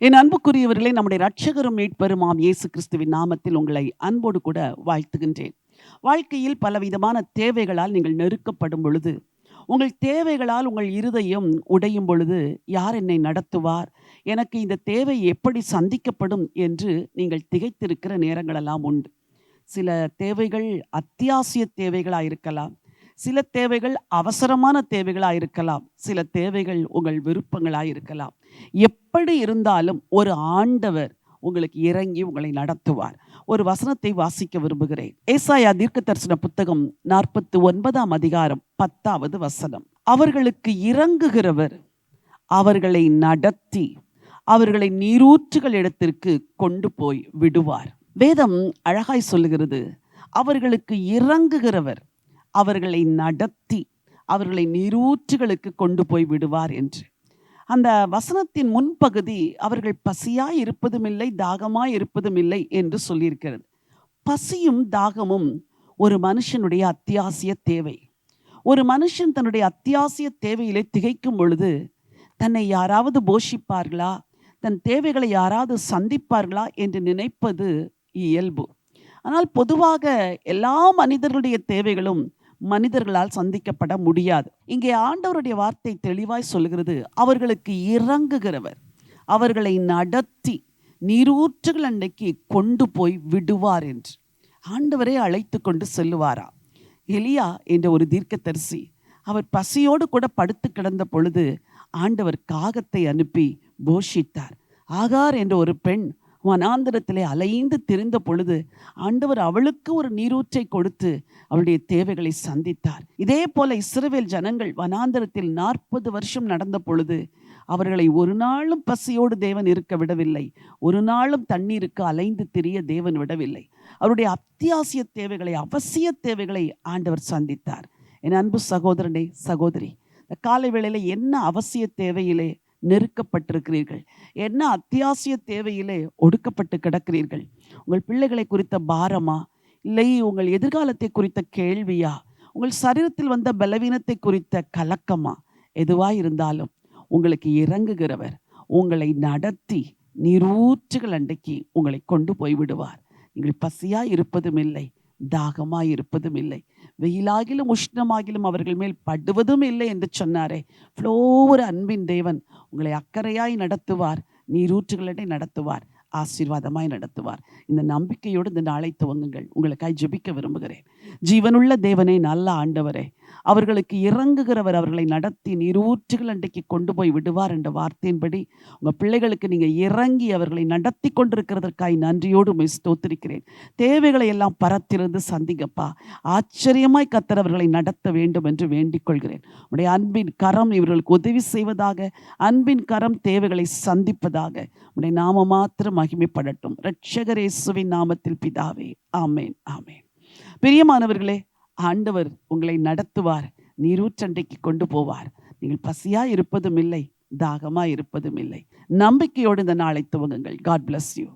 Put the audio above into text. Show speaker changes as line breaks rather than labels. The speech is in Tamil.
என் அன்புக்குரியவர்களே, நம்முடைய இரட்சகரும் மீட்பெருமாம் இயேசு கிறிஸ்துவின் நாமத்தில் உங்களை அன்போடு கூட வாழ்த்துகின்றேன். வாழ்க்கையில் பலவிதமான தேவைகளால் நீங்கள் நெருக்கப்படும் பொழுது, உங்கள் தேவைகளால் உங்கள் இருதயம் உடையும் பொழுது, யார் என்னை நடத்துவார்? எனக்கு இந்த தேவை எப்படி சந்திக்கப்படும் என்று நீங்கள் திகைத்திருக்கிற நேரங்களெல்லாம் உண்டு. சில தேவைகள் அத்தியாவசிய தேவைகளா இருக்கலாம். சில தேவைகள் அவசரமான தேவைகளா இருக்கலாம். சில தேவைகள் உங்கள் விருப்பங்களா இருக்கலாம். எப்படி இருந்தாலும் ஒரு ஆண்டவர் உங்களுக்கு இறங்கி உங்களை நடத்துவார். ஒரு வசனத்தை வாசிக்க விரும்புகிறேன். ஏசாயா தீர்க்கதரிசன புத்தகம் 49ஆம் அதிகாரம் 10வது வசனம். அவர்களுக்கு இறங்குகிறவர் அவர்களை நடத்தி அவர்களை நீரூற்றுகள் இடத்திற்கு கொண்டு போய் விடுவார். வேதம் அழகாய் சொல்லுகிறது, அவர்களுக்கு இறங்குகிறவர் அவர்களை நடத்தி அவர்களை நீரூற்றுகளுக்கு கொண்டு போய் விடுவார் என்று. அந்த வசனத்தின் முன்பகுதி அவர்கள் பசியாய் இருப்பதும் இல்லை, தாகமாய் இருப்பதும் இல்லை என்று சொல்லியிருக்கிறது. பசியும் தாகமும் ஒரு மனுஷனுடைய அத்தியாவசிய தேவை. ஒரு மனுஷன் தன்னுடைய அத்தியாவசிய தேவையிலே திகைக்கும் பொழுது தன்னை யாராவது போஷிப்பார்களா, தன் தேவைகளை யாராவது சந்திப்பார்களா என்று நினைப்பது இயல்பு. ஆனால் பொதுவாக எல்லா மனிதர்களுடைய தேவைகளும் மனிதர்களால் சந்திக்கப்பட முடியாது. இங்கே ஆண்டவருடைய வார்த்தை தெளிவாய் சொல்லுகிறது, அவர்களுக்கு இறங்குகிறவர் அவர்களை நடத்தி நீரூற்றுகள் அன்னைக்கு கொண்டு போய் விடுவார் என்று. ஆண்டவரே அழைத்து கொண்டு செல்லுவாரா? எலியா என்ற ஒரு தீர்க்கதரிசி, அவர் பசியோடு கூட படுத்து கிடந்த பொழுது ஆண்டவர் காகத்தை அனுப்பி போஷித்தார். ஆகார் என்ற ஒரு பெண் வனாந்திரத்திலே அலைந்து திரிந்த பொழுது ஆண்டவர் அவளுக்கு ஒரு நீரூற்றை கொடுத்து அவளுடைய தேவைகளை சந்தித்தார். இதே போல இஸ்ரவேல் ஜனங்கள் வனாந்திரத்தில் 40 வருஷம் நடந்த பொழுது அவர்களை ஒரு நாளும் பசியோடு தேவன் இருக்க விடவில்லை. ஒரு நாளும் தண்ணீருக்கு அலைந்து திரிய தேவன் விடவில்லை. அவருடைய அத்தியாவசிய தேவைகளை, அவசிய தேவைகளை ஆண்டவர் சந்தித்தார். என் அன்பு சகோதரனே, சகோதரி, இந்த காலை வேளையில என்ன அவசிய தேவையிலே நெருக்கப்பட்டிருக்கிறீர்கள்? என்ன அத்தியாவசிய தேவையிலே ஒடுக்கப்பட்டு கிடக்கிறீர்கள்? உங்கள் பிள்ளைகளை குறித்த பாரமா, இல்லை உங்கள் எதிர்காலத்தை குறித்த கேள்வியா, உங்கள் சரீரத்தில் வந்த பலவீனத்தை குறித்த கலக்கமா? எதுவாய் இருந்தாலும் உங்களுக்கு இறங்குகிறவர் உங்களை நடத்தி நீரூற்றுகள் அண்டைக்கு உங்களை கொண்டு போய் விடுவார். நீங்கள் பசியாய் இருப்பதும் இல்லை, தாகமாய் இருப்பதும் இல்லை, வெயிலாகிலும் உஷ்ணமாகிலும் அவர்கள் மேல் படுவதும் இல்லை என்று சொன்னாரே. இவ்வளோ ஒரு அன்பின் தேவன் உங்களை அக்கறையாய் நடத்துவார், நீரூற்றுகளிடை நடத்துவார், ஆசீர்வாதமாய் நடத்துவார். இந்த நம்பிக்கையோடு இந்த நாளை துவங்குங்கள். உங்களுக்காய் ஜெபிக்க விரும்புகிறேன். ஜீவனுள்ள தேவனே, நல்ல ஆண்டவரே, அவர்களுக்கு இறங்குகிறவர் அவர்களை நடத்தி நீரூற்றுகள் அன்றைக்கு கொண்டு போய் விடுவார் என்ற வார்த்தையின்படி உங்கள் பிள்ளைகளுக்கு நீங்கள் இறங்கி அவர்களை நடத்தி கொண்டிருக்கிறதற்காய் நன்றியோடு உம்மை ஸ்தோத்திரிக்கிறேன். தேவைகளை எல்லாம் பரத்திலிருந்து சந்திங்கப்பா. ஆச்சரியமாய் கர்த்தர் அவர்களை நடத்த வேண்டும் என்று வேண்டிக் கொள்கிறேன். உடைய அன்பின் கரம் இவர்களுக்கு உதவி செய்வதாக, அன்பின் கரம் தேவைகளை சந்திப்பதாக. உடைய நாம மாத்திரம் மகிமைப்படட்டும். இரட்சகர் இயேசுவின் நாமத்தில் பிதாவே, ஆமேன், ஆமேன். பிரியமானவர்களே, ஆண்டவர் உங்களை நடத்துவார், நீரூற்றண்டைக்கு கொண்டு போவார். நீங்கள் பசியா இருப்பதும் இல்லை, தாகமா இருப்பதும் இல்லை. நம்பிக்கையோடு இந்த நாளை துவங்குங்கள். God bless you.